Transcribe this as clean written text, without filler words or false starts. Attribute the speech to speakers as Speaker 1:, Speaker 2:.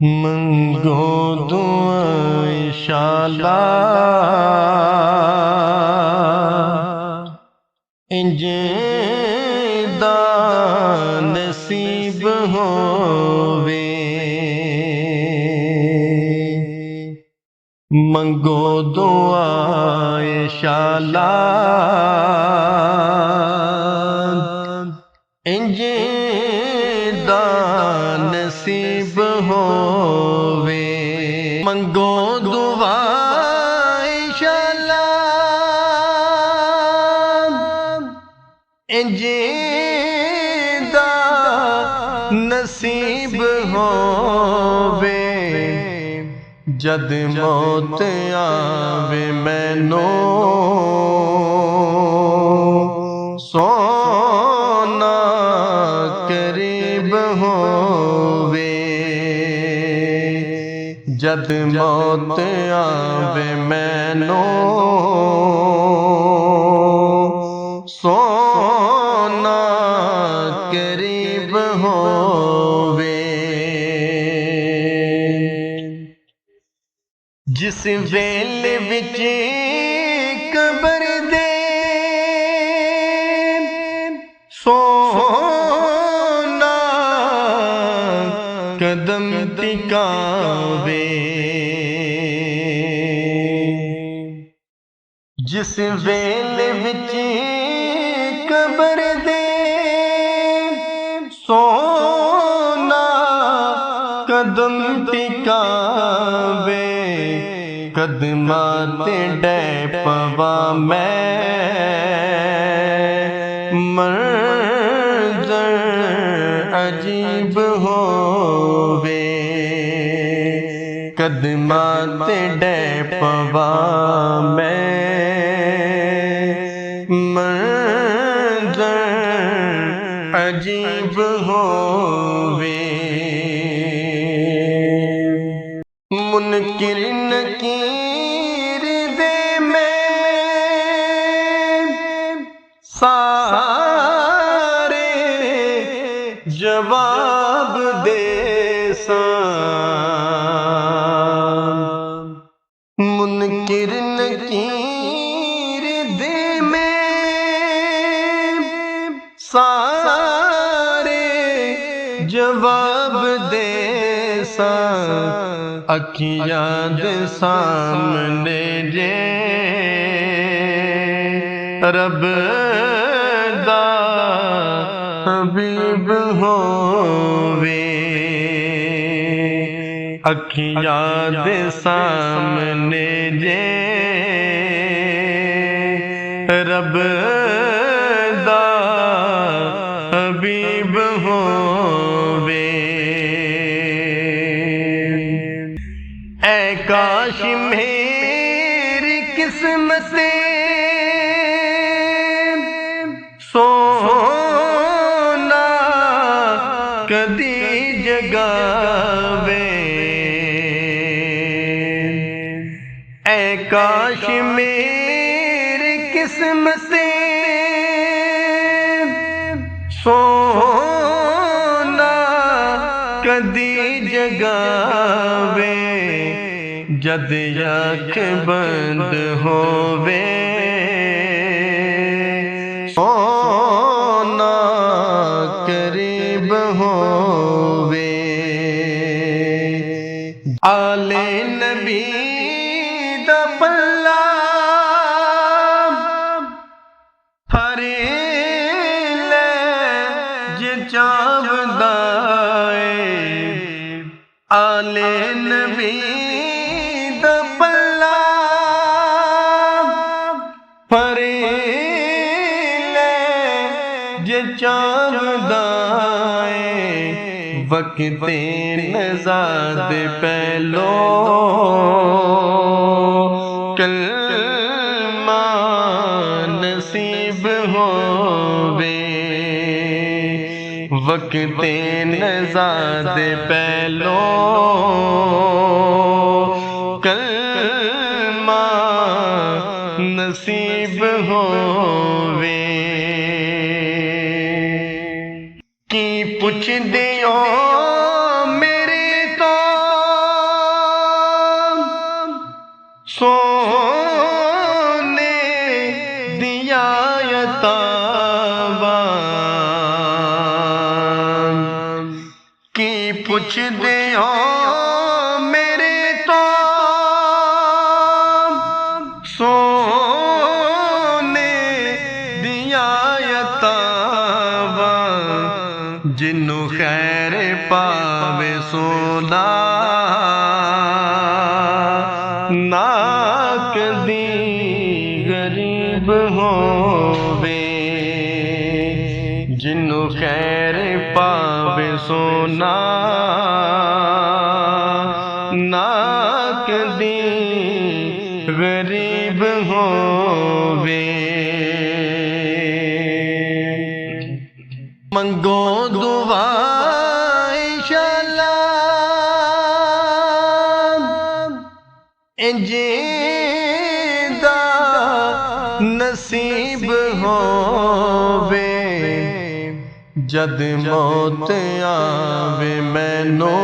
Speaker 1: मंगो दुआ इंशाअल्लाह इंजे दा नसीब होवे। मंगो दुआ इंशाअल्लाह इंजे दा नसीब होवे। मंगो दुआ इंशाअल्लाह इंजे दा नसीब होवे। जद मौत आवे मैनू सोना करीब होवे। जद मौत आवे मैनू सोना करीब होवे। जिस वेले विच कबर दे सोना कदम टिकावे। जिस वेले विच कबर दे सोना कदम टिकावे। कदमां ते डै पवा मैं मंज़र अजीब होवे। कदमां ते डै पवा मैं मंज़र अजीब होवे। मुनकिर नकीर दे में सारे जवाब दे मुनकिर नकीर दे में सारे जवाब दे अखियां दे सामने जे रब दा हबीब होवे। अखियां दे सामने जे रब दा हबीब होवे। ऐ काश मेरी किस्मत सोना कदी जगावे। ऐ काश मेरी किस्मत सोना कदी जगावे। जद अख बंद होवे सोना करीब होवे। आले नबी दा पल्ला हरे ले जे चावदा ए। आले नबी दा पल्ला हरे ले जे चावदा ए। वक्ते नज़ाद पहलो कलमा नसीब होवे। वक्ते नज़ाद पहलो कलमा नसीब होवे। की पुछ दियो मेरे तो हो मेरे तो सोने दिया यतावा जिन्नू खैर पावे सोना ना कदी गरीब होवे जिन्नू खैर पावे सोना ना कदी गरीब होवे। मंगो दुआ इंशाअल्लाह इंजीदा नसीब होवे जद मौत आवे मैनू